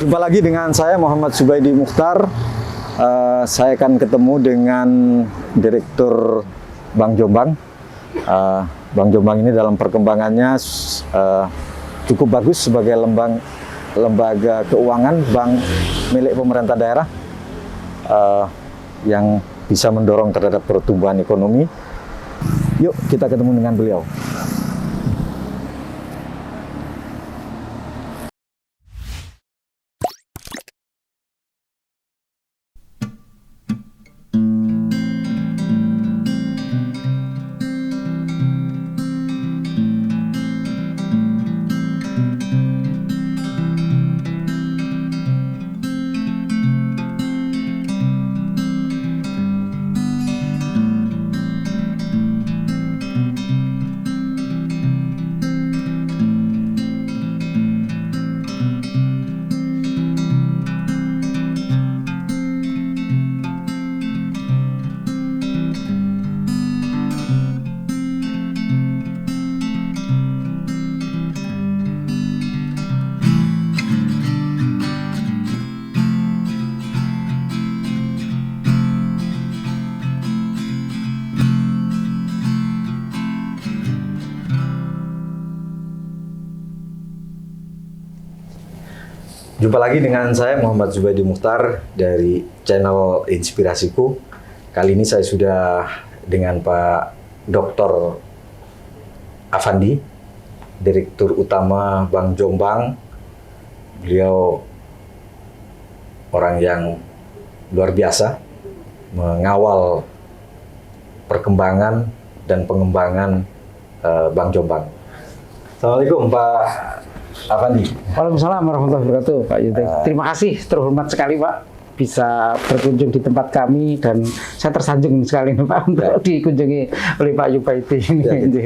Jumpa lagi dengan saya Muhammad Zubaidi Mukhtar. Saya akan ketemu dengan Direktur Bank Jombang. Bank Jombang ini dalam perkembangannya cukup bagus sebagai lembaga keuangan bank milik pemerintah daerah yang bisa mendorong terhadap pertumbuhan ekonomi. Yuk kita ketemu dengan beliau. Jumpa lagi dengan saya Muhammad Zubaidi Mukhtar dari channel Inspirasiku. Kali ini saya sudah dengan Pak Dr. Afandi, Direktur Utama Bank Jombang. Beliau orang yang luar biasa mengawal perkembangan dan pengembangan Bank Jombang. Assalamualaikum Pak Afandi. Waalaikumsalam warahmatullahi wabarakatuh, Pak Yuda. Terima kasih, terhormat sekali Pak bisa berkunjung di tempat kami dan saya tersanjung sekali nih Pak untuk dikunjungi oleh Pak Yubaidi ini.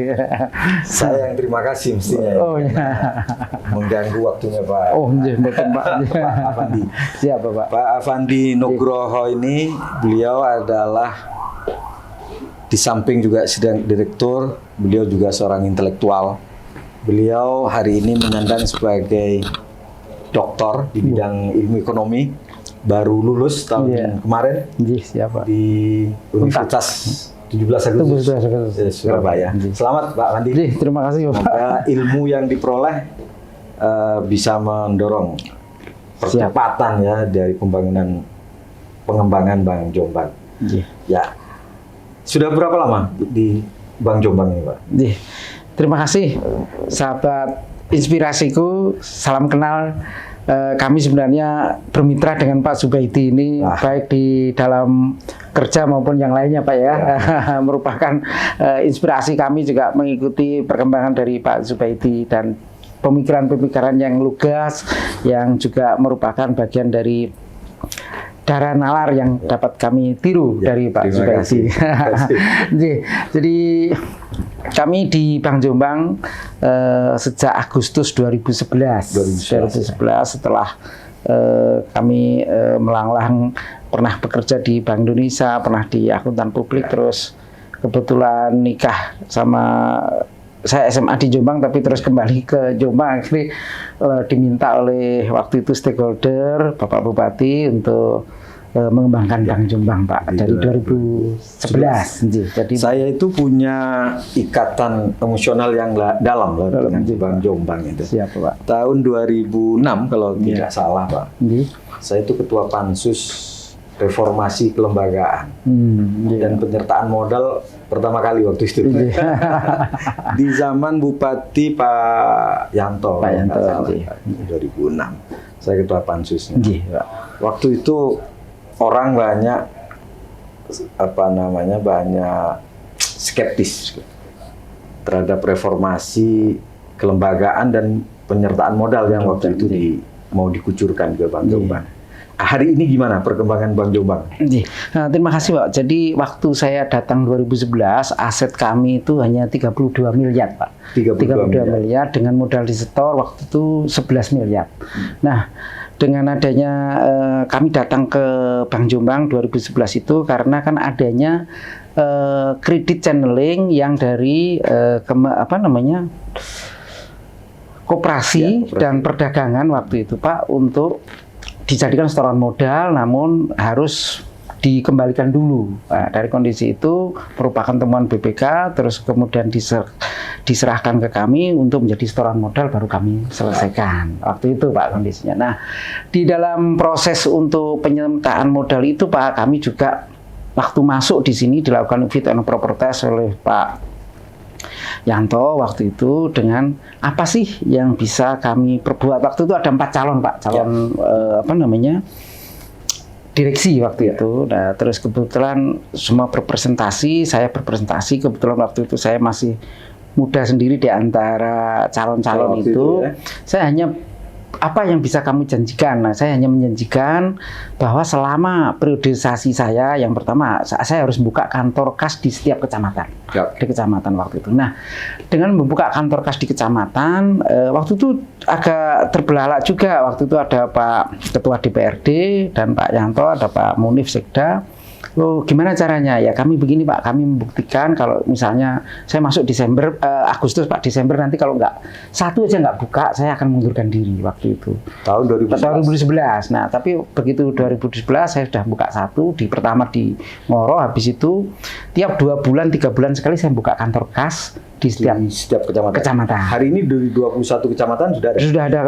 Saya yang terima kasih mestinya. Oh ya. Mengganggu waktunya Pak. Oh iya, Pak Afandi. Siapa Pak? Pak Afandi Nugroho ini beliau adalah di samping juga sedang direktur, beliau juga seorang intelektual. Beliau hari ini menyandang sebagai doktor di bidang ilmu ekonomi, baru lulus tahun kemarin siapa? Di Universitas 17 Agustus Surabaya. Selamat Pak Afandi. Terima kasih Pak. Semoga ilmu yang diperoleh bisa mendorong percepatan ya dari pengembangan Bank Jombang. Ya, sudah berapa lama di Bank Jombang ini Pak? Terima kasih sahabat Inspirasiku, salam kenal. Kami sebenarnya bermitra dengan Pak Zubaidi ini baik di dalam kerja maupun yang lainnya Pak ya. Merupakan inspirasi kami juga mengikuti perkembangan dari Pak Zubaidi dan pemikiran-pemikiran yang lugas yang juga merupakan bagian dari darah nalar yang dapat kami tiru dari Pak Zubaidi. Jadi kami di Bank Jombang sejak Agustus 2011 setelah kami melanglang pernah bekerja di Bank Indonesia, pernah di akuntan publik, terus kebetulan nikah sama saya SMA di Jombang tapi terus kembali ke Jombang, akhirnya diminta oleh waktu itu stakeholder Bapak Bupati untuk mengembangkan Bank Jombang Pak dari 2011. Jadi saya itu punya ikatan emosional yang dalam dengan Bank Jombang itu. Siapa Pak? Tahun 2006 kalau tidak salah Pak. Saya itu ketua Pansus Reformasi Kelembagaan dan penyertaan modal pertama kali waktu itu. Di zaman Bupati Pak Yanto. 2006. Saya ketua Pansusnya. Waktu itu orang banyak banyak skeptis terhadap reformasi kelembagaan dan penyertaan modal yang waktu itu mau dikucurkan ke Bank Jombang. Hari ini gimana perkembangan Bank Jombang? Terima kasih Pak. Jadi waktu saya datang 2011 aset kami itu hanya 32 miliar Pak. 32 miliar dengan modal disetor waktu itu 11 miliar. Nah, dengan adanya kami datang ke Bank Jombang 2011 itu karena kan adanya kredit channeling yang dari koperasi dan perdagangan waktu itu Pak untuk dijadikan setoran modal, namun harus dikembalikan dulu. Nah, dari kondisi itu merupakan temuan BPK, terus kemudian diserahkan ke kami untuk menjadi setoran modal, baru kami selesaikan. Waktu itu Pak kondisinya. Nah, di dalam proses untuk penyertaan modal itu Pak, kami juga waktu masuk di sini dilakukan fit and proper test oleh Pak Yanto waktu itu dengan apa sih yang bisa kami perbuat. Waktu itu ada 4 calon Pak, direksi waktu itu. Nah, terus kebetulan semua berpresentasi, saya berpresentasi. Kebetulan waktu itu saya masih muda sendiri di antara calon-calon itu. Saya hanya apa yang bisa kamu janjikan? Nah, saya hanya menjanjikan bahwa selama periodisasi saya, yang pertama saya harus buka kantor kas di setiap kecamatan, di kecamatan waktu itu. Nah, dengan membuka kantor kas di kecamatan, waktu itu agak terbelalak juga. Waktu itu ada Pak Ketua DPRD dan Pak Yanto, ada Pak Munif Sekda. Loh, gimana caranya? Ya kami begini Pak, kami membuktikan kalau misalnya saya masuk Desember, Agustus Pak, Desember nanti kalau satu aja nggak buka, saya akan mengundurkan diri waktu itu. Tahun 2011. Nah, tapi begitu 2011 saya sudah buka satu, pertama di Ngoro, habis itu tiap 2 bulan, 3 bulan sekali saya buka kantor kas di setiap kecamatan. Hari ini dari 21 kecamatan sudah ada? Sudah ada,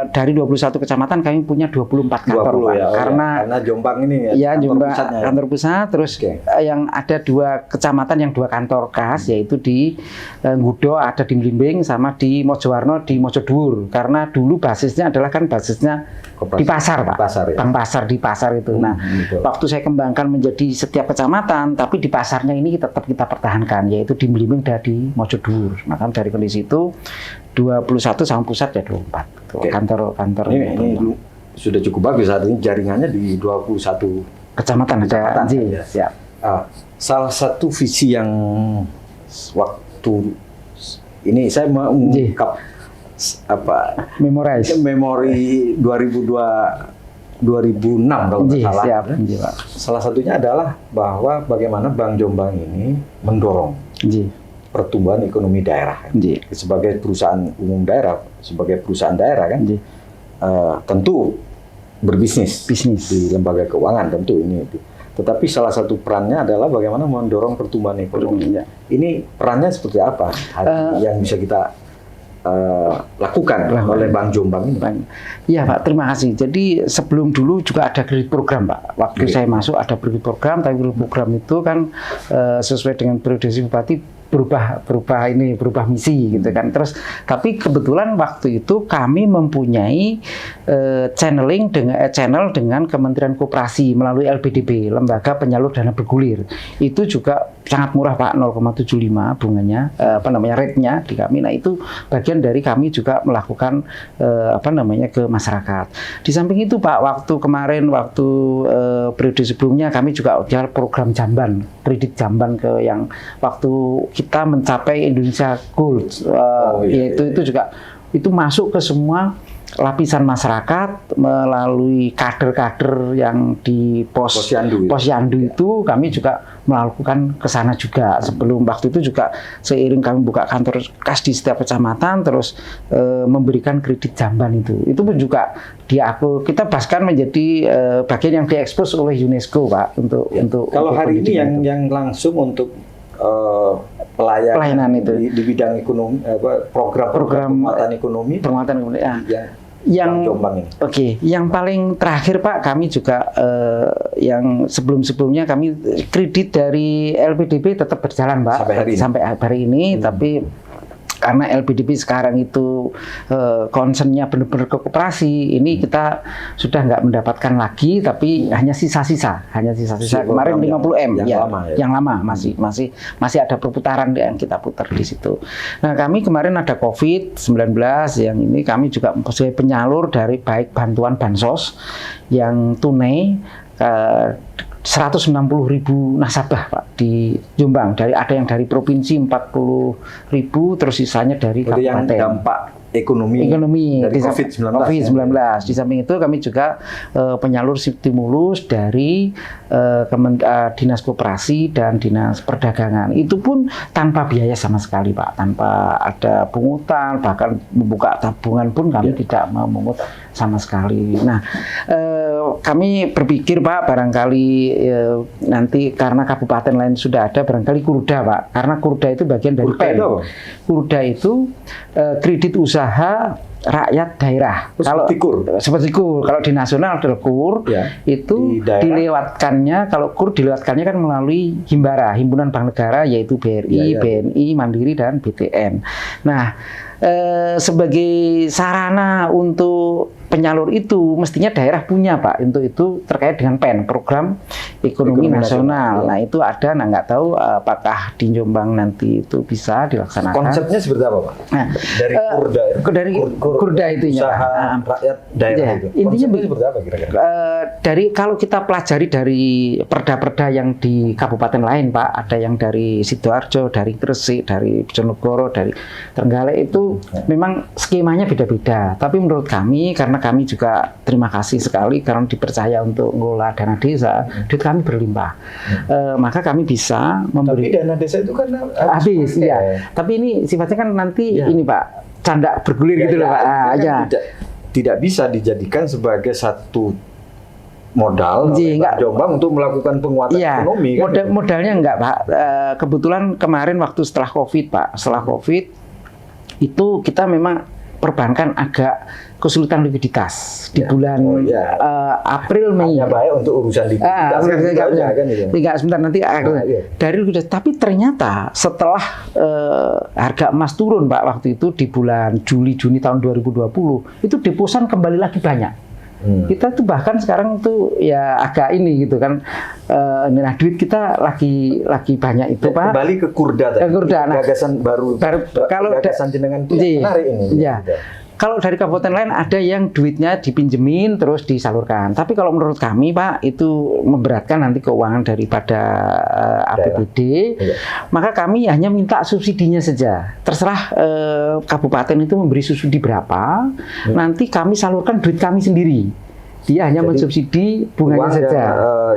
dari 21 kecamatan kami punya 24 kantor 20, ya, karena Jombang ini ya Jombang kantor pusat, terus yang ada 2 kecamatan yang 2 kantor kas, yaitu di Ngudo ada di Mlimbing, sama di Mojowarno di Mojodhuwur. Karena dulu basisnya adalah di pasar Pak, Bank Pasar di pasar itu. Nah, waktu saya kembangkan menjadi setiap kecamatan, tapi di pasarnya ini tetap kita pertahankan, yaitu di Mlimbing dan di Mojodhuwur. Maka dari kondisi itu 21 sama pusat ya 24 kantor ini sudah cukup bagus saat ini jaringannya di 21 kecamatan ada. Ya. Salah satu visi yang waktu ini saya mau mengungkap memori 2006 kalau nggak salah. Siap. Salah satunya adalah bahwa bagaimana Bank Jombang ini mendorong pertumbuhan ekonomi daerah. Sebagai perusahaan umum daerah, sebagai perusahaan daerah kan, tentu berbisnis di lembaga keuangan tentu ini. Tetapi salah satu perannya adalah bagaimana mendorong pertumbuhan ekonomi. Ini perannya seperti apa yang bisa kita lakukan oleh Bank Jombang ini? Iya Pak, terima kasih. Jadi sebelum dulu juga ada kredit program Pak. Waktu saya masuk ada kredit program, tapi kredit program itu kan sesuai dengan periodisasi bupati berubah misi gitu kan. Terus tapi kebetulan waktu itu kami mempunyai channel dengan Kementerian Koperasi melalui LPDB, Lembaga Penyalur Dana Bergulir. Itu juga sangat murah Pak, 0,75 bunganya, rate-nya di kami. Nah, itu bagian dari kami juga melakukan ke masyarakat. Di samping itu Pak, waktu periode sebelumnya kami juga ada program jamban, kredit jamban ke yang waktu kita mencapai Indonesia Gold, itu juga itu masuk ke semua lapisan masyarakat melalui kader-kader yang di Posyandu itu kami juga melakukan ke sana juga. Sebelum waktu itu juga seiring kami buka kantor kas di setiap kecamatan, terus memberikan kredit jamban itu pun juga kita bahkan menjadi bagian yang diekspos oleh UNESCO Pak untuk kalau hari ini yang langsung untuk pelayanan itu di bidang ekonomi, program penguatan ekonomi yang paling terakhir Pak, kami juga yang sebelumnya kami kredit dari LPDB tetap berjalan Pak sampai hari ini. Tapi karena LPDB sekarang itu concernnya benar-benar ke koperasi, ini kita sudah nggak mendapatkan lagi, tapi hanya sisa-sisa kemarin 50M yang lama masih ada perputaran yang kita putar di situ. Nah, kami kemarin ada COVID-19 yang ini kami juga sebagai penyalur dari baik bantuan bansos yang tunai 160.000 nasabah Pak di Jombang, ada yang dari provinsi 40.000, terus sisanya dari kabupaten. Yang dampak ekonomi dari COVID-19. Di samping itu kami juga penyalur stimulus dari Dinas Koperasi dan Dinas Perdagangan. Itu pun tanpa biaya sama sekali, Pak, tanpa ada pungutan, bahkan membuka tabungan pun kami tidak memungut sama sekali. Nah, kami berpikir, Pak, barangkali nanti karena kabupaten lain sudah ada, barangkali Kurda, Pak, karena Kurda itu bagian dari PEN. Kurda itu kredit usaha rakyat daerah. Seperti KUR. Kalau di nasional adalah KUR, itu dilewatkannya, kalau KUR dilewatkannya kan melalui Himbara, Himpunan Bank Negara, yaitu BRI, BNI, Mandiri, dan BTN. Nah, sebagai sarana untuk penyalur itu mestinya daerah punya, Pak, untuk itu terkait dengan PEN, Program Ekonomi Nasional. Nah, itu ada, nggak tahu apakah di Jombang nanti itu bisa dilaksanakan. Konsepnya seperti apa, Pak? Nah, dari Kurda itu usaha rakyat daerah itu. Intinya seperti apa kira-kira? Dari kalau kita pelajari dari perda-perda yang di kabupaten lain, Pak, ada yang dari Sidoarjo, dari Gresik, dari Bojonegoro, dari Trenggalek, itu memang skemanya beda-beda. Tapi menurut kami, karena kami juga terima kasih sekali karena dipercaya untuk mengelola dana desa, duit kami berlimpah. Maka kami bisa memberi. Tapi dana desa itu kan habis, iya. Tapi ini sifatnya kan nanti ini, Pak, canda bergulir gitu loh, Pak. Tidak bisa dijadikan sebagai satu modal Jombang untuk melakukan penguatan ekonomi. Modalnya enggak, Pak. Kebetulan kemarin waktu setelah COVID, Pak, itu kita memang perbankan agak kesulitan likuiditas di bulan April, Mei. Hanya baik untuk urusan likuiditas. Tidak, sebentar nanti dari likuiditas. Tapi ternyata setelah harga emas turun, Pak, waktu itu di bulan Juni tahun 2020, itu deposan kembali lagi banyak. Kita tuh bahkan sekarang tuh ya agak ini gitu kan, nah duit kita lagi banyak itu, Pak. Kembali ke Kurda tadi. Nah, gagasan baru kalau gagasan jenengan itu menarik ini. Ya. Kalau dari kabupaten lain ada yang duitnya dipinjemin terus disalurkan. Tapi kalau menurut kami, Pak, itu memberatkan nanti keuangan daripada APBD. Maka kami hanya minta subsidinya saja. Terserah kabupaten itu memberi subsidi berapa, nanti kami salurkan duit kami sendiri. Dia hanya mensubsidi bunganya saja.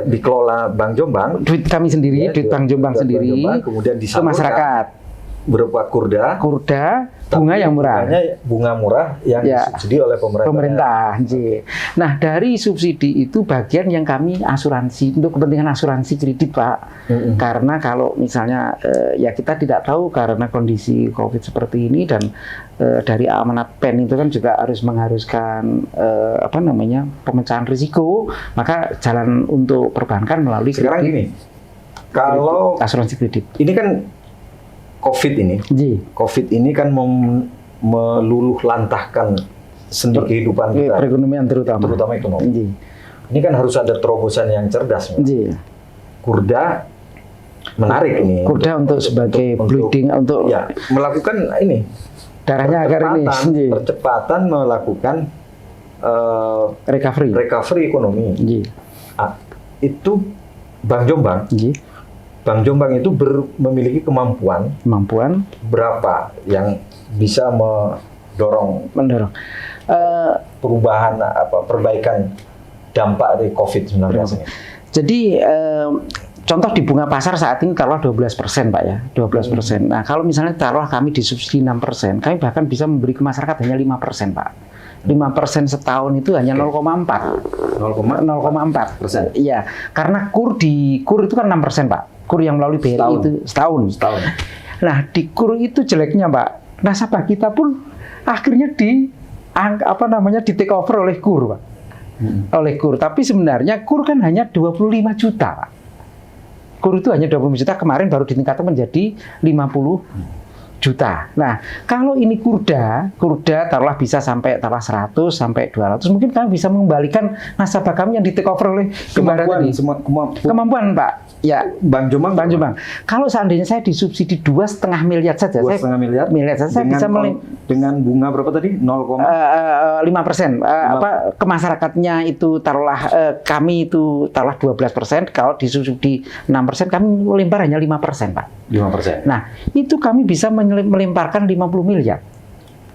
Dikelola Bank Jombang. Duit kami sendiri, duit Bank Jombang sendiri, kemudian ke masyarakat. Berupa Kurda, bunga yang murah. Bunga murah yang disubsidi oleh pemerintah. Nah, dari subsidi itu bagian yang kami asuransi, untuk kepentingan asuransi kredit, Pak. Karena kalau misalnya ya kita tidak tahu karena kondisi COVID seperti ini, dan dari amanat PEN itu kan juga mengharuskan pemecahan risiko, maka jalan untuk perbankan melalui kredit. Sekarang gini, kalau asuransi kredit. Ini kan COVID ini kan meluluh lantahkan sendi kehidupan kita, perekonomian terutama ekonomi. Ini kan harus ada terobosan yang cerdas. Kurda menarik ini. Kurda untuk sebagai bleeding untuk melakukan ini darahnya agar ini percepatan melakukan recovery ekonomi. Itu Bank Jombang. Bank Jombang itu memiliki kemampuan berapa yang bisa mendorong perubahan perbaikan dampak dari COVID-19 ini. Jadi contoh di bunga pasar saat ini taruhlah 12%, Pak, ya, 12%. Nah, kalau misalnya taruhlah kami disubsidi 6%, kami bahkan bisa memberi ke masyarakat hanya 5%, Pak. 5% setahun itu hanya 0,4. 0,4%. Iya, karena KUR itu kan 6%, Pak. KUR yang melalui BRI itu setahun. Nah, di KUR itu jeleknya, Pak, nasabah kita pun akhirnya di take over oleh KUR, Pak. Oleh KUR. Tapi sebenarnya KUR kan hanya 25 juta, Pak. KUR itu hanya 25 juta, kemarin baru ditingkatkan menjadi 50 juta. Nah, kalau ini Kurda taruhlah bisa sampai 100 sampai 200, mungkin kami bisa mengembalikan nasabah kami yang di take over oleh kemampuan, Pak. Ya, Bank Jombang. Kalau seandainya saya disubsidi 2,5 miliar saja, 2,5 miliar saja, saya bisa dengan bunga berapa tadi? 5%. Ke masyarakatnya itu taruhlah kami itu taruhlah 12%, kalau disubsidi 6%, kami melempar hanya 5%, Pak. 5%. Nah, itu kami bisa melemparkan 50 miliar.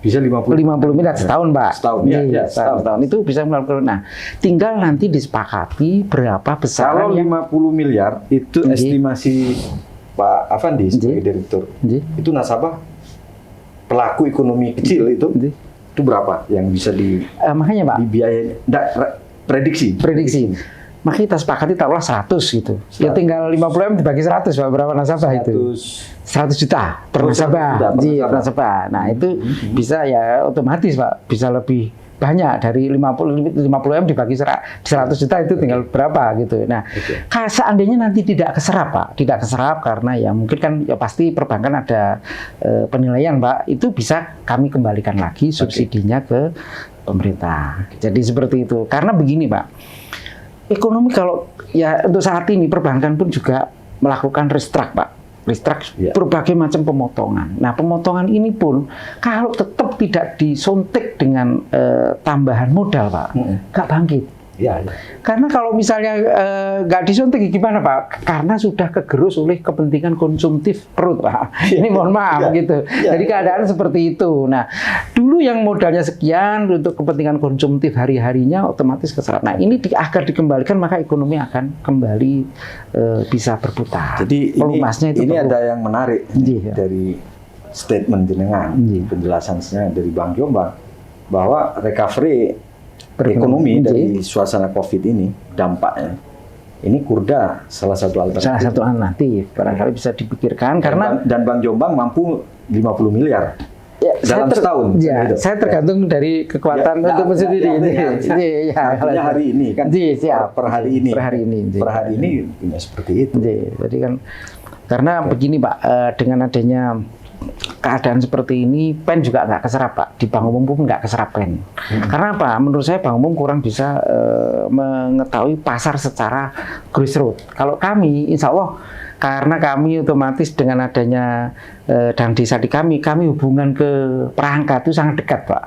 Bisa 50 miliar setahun, Pak. Setahun, Iya, ya, setahun itu bisa melakukan. Nah, tinggal nanti disepakati berapa besaran Kalau yang 50 miliar itu estimasi Pak Afandi sebagai direktur. Itu nasabah pelaku ekonomi kecil itu berapa yang bisa makanya, Pak, dibiayain? Prediksi. Makanya kita sepakati taruhlah 100 gitu. Ya tinggal 50 M dibagi 100, Pak. Berapa nasabah itu? 100 juta per nasabah. Per nasabah. Nah, itu bisa ya otomatis, Pak. Bisa lebih banyak dari 50 M dibagi 100 juta itu tinggal berapa gitu. Nah, seandainya nanti tidak keserap, Pak. Tidak keserap karena ya mungkin kan ya pasti perbankan ada penilaian, Pak. Itu bisa kami kembalikan lagi subsidinya ke pemerintah. Jadi seperti itu. Karena begini, Pak. Ekonomi kalau ya untuk saat ini perbankan pun juga melakukan restruct, Pak. Restruct berbagai macam pemotongan. Nah, pemotongan ini pun kalau tetap tidak disuntik dengan tambahan modal, Pak, nggak bangkit. Karena kalau misalnya nggak disuntik gimana, Pak? Karena sudah kegerus oleh kepentingan konsumtif perut, Pak. Ini mohon maaf gitu. Jadi keadaan seperti itu. Nah, dulu yang modalnya sekian untuk kepentingan konsumtif hari-harinya otomatis keserap. Nah, ini agar dikembalikan maka ekonomi akan kembali bisa berputar. Jadi ini ada yang menarik dari statement jenengan, penjelasannya dari Bang Jombang bahwa recovery ekonomi dari suasana COVID ini, dampaknya ini kurda salah satu alternatif. Barangkali bisa dipikirkan karena Bang Jombang mampu 50 miliar dalam setahun. Saya tergantung dari kekuatan untuk sendiri. Artinya hari ini kan per hari ini seperti itu. Jadi kan karena begini, Pak, dengan adanya keadaan seperti ini, PEN juga nggak keserap, Pak. Di Bank Umum pun nggak keserap PEN. Karena apa? Menurut saya Bank Umum kurang bisa mengetahui pasar secara grassroots. Kalau kami, insya Allah, karena kami otomatis dengan adanya dan desa di kami hubungan ke perangkat itu sangat dekat, Pak.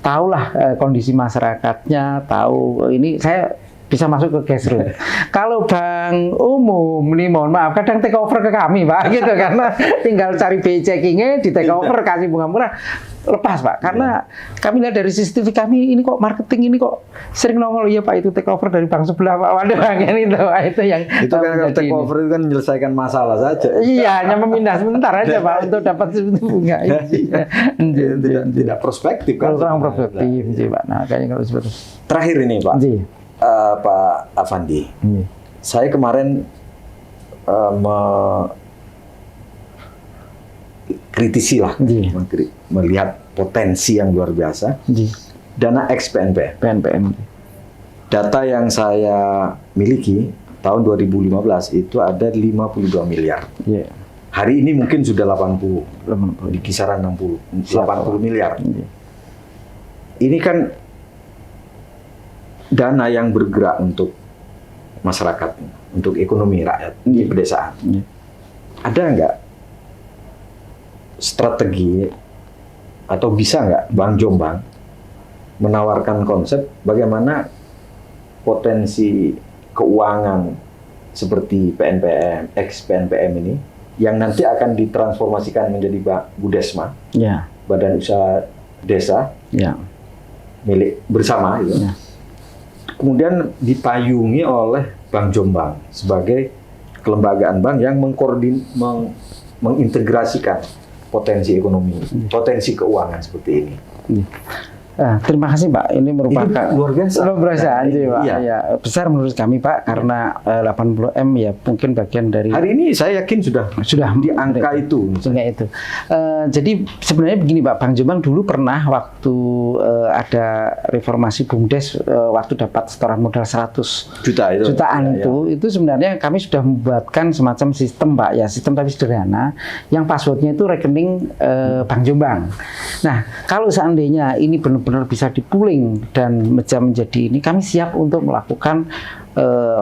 Tahulah kondisi masyarakatnya, tahu ini saya bisa masuk ke grassroots. Kalau Bank Umum ini mohon maaf kadang take over ke kami, Pak, gitu, karena tinggal cari BI checkingnya di take over kasih bunga murah lepas, Pak, karena kami lihat dari CCTV kami ini kok marketing ini kok sering nongol ya, Pak, itu take over dari bank sebelah, Pak. Waduh, itu yang itu kan kalau take over itu kan menyelesaikan masalah saja. Iya, hanya memindah sebentar aja, Pak, untuk dapat bunga. Tidak prospektif kan? Kurang prospektif, Pak. Nah, kayaknya kalau seperti terakhir ini, Pak. Pak Afandi, saya kemarin kritisi lah, melihat potensi yang luar biasa. Dana ex PNPM. Data yang saya miliki tahun 2015 itu ada 52 miliar. Hari ini mungkin sudah 80, di kisaran 80 miliar. Ini kan dana yang bergerak untuk masyarakat, untuk ekonomi rakyat di pedesaan. Ada nggak strategi atau bisa nggak Bang Jombang menawarkan konsep bagaimana potensi keuangan seperti PNPM, ex PNPM ini yang nanti akan ditransformasikan menjadi Budesma, Badan Usaha Desa, milik bersama, gitu. Kemudian dipayungi oleh Bank Jombang sebagai kelembagaan bank yang mengintegrasikan potensi ekonomi, potensi keuangan seperti ini. Terima kasih, Pak. Ini merupakan luar biasa. Pak. Ya, besar menurut kami, Pak, karena 80 M ya mungkin bagian dari. Hari ini saya yakin sudah di angka itu. Jadi sebenarnya begini, Pak, Bank Jombang dulu pernah waktu ada reformasi BUMDes, waktu dapat setoran modal 100 jutaan itu sebenarnya kami sudah membuatkan semacam sistem, Pak, ya sistem tapi sederhana yang passwordnya itu rekening Bank Jombang. Nah, kalau seandainya ini benar-benar bisa dipooling dan menjadi ini, kami siap untuk melakukan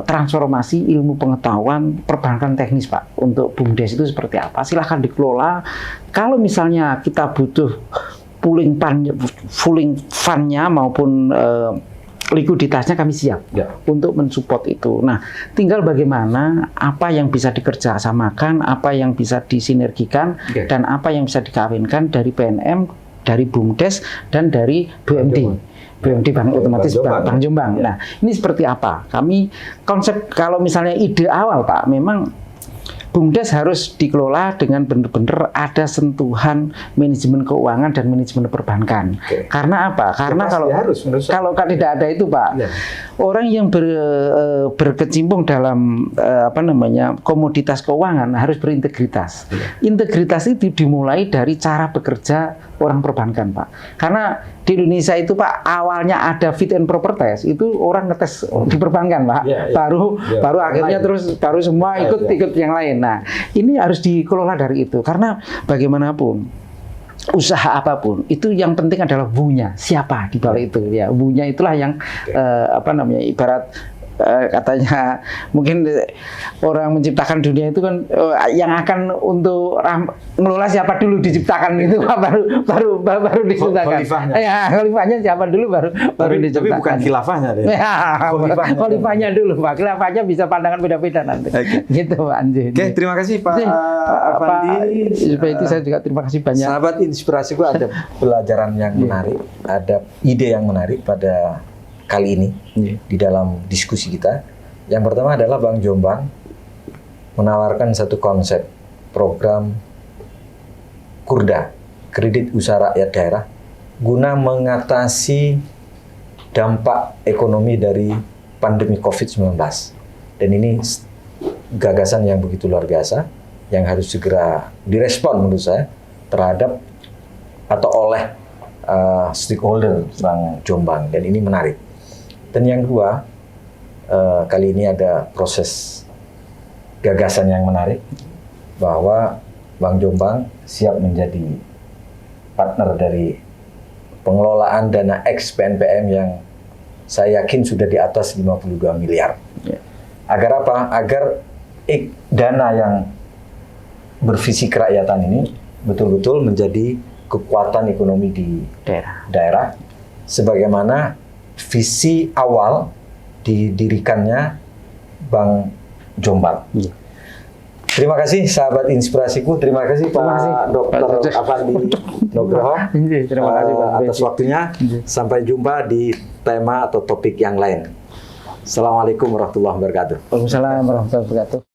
transformasi ilmu pengetahuan perbankan teknis, Pak, untuk BUMDes itu seperti apa. Silahkan dikelola. Kalau misalnya kita butuh pooling fund-nya maupun likuiditasnya, kami siap untuk mensupport itu. Nah, tinggal bagaimana apa yang bisa dikerjasamakan, apa yang bisa disinergikan, dan apa yang bisa dikawinkan dari PNM dari BUMDes dan dari BUMD Bank Otomatis Bank Jombang. Nah, ini seperti apa? Kami konsep kalau misalnya ide awal Pak, memang BUMDes harus dikelola dengan benar-benar ada sentuhan manajemen keuangan dan manajemen perbankan. Karena apa? Karena kalau tidak ada itu Pak, orang yang berkecimpung dalam komoditas keuangan harus berintegritas. Integritas itu dimulai dari cara bekerja orang perbankan Pak. Karena di Indonesia itu Pak, awalnya ada fit and proper test, itu orang ngetes di perbankan Pak, baru akhirnya baru semua ikut yang lain. Nah, ini harus dikelola dari itu, karena bagaimanapun usaha apapun itu yang penting adalah bunya, siapa di balik itu ya. Bunya itulah yang ibarat katanya mungkin orang menciptakan dunia itu kan yang akan untuk ngelola siapa dulu diciptakan itu baru diciptakan. Khalifahnya siapa dulu baru diciptakan. Tapi bukan khilafahnya deh. Khalifahnya dulu Pak. Khilafahnya bisa pandangan beda-beda nanti. Gitu Pak Anji. Oke, terima kasih Pak Afandi. Itu saya juga terima kasih banyak. Sahabat Inspirasiku, ada pelajaran yang menarik, ada ide yang menarik pada kali ini di dalam diskusi kita. Yang pertama adalah Bank Jombang menawarkan satu konsep program KURDA, Kredit Usaha Rakyat Daerah, guna mengatasi dampak ekonomi dari pandemi COVID-19. Dan ini gagasan yang begitu luar biasa, yang harus segera direspon menurut saya terhadap atau oleh stakeholder Bank Jombang, dan ini menarik. Dan yang kedua, kali ini ada proses gagasan yang menarik bahwa Bank Jombang siap menjadi partner dari pengelolaan dana ex PNPM yang saya yakin sudah di atas 52 miliar. Agar apa? Agar dana yang bervisi kerakyatan ini betul-betul menjadi kekuatan ekonomi di daerah sebagaimana visi awal didirikannya Bank Jombang. Terima kasih sahabat Inspirasiku, terima kasih Pak Dr. Afandi Nugroho atas waktunya. Sampai jumpa di tema atau topik yang lain. Assalamualaikum warahmatullahi wabarakatuh. Waalaikumsalam warahmatullahi wabarakatuh.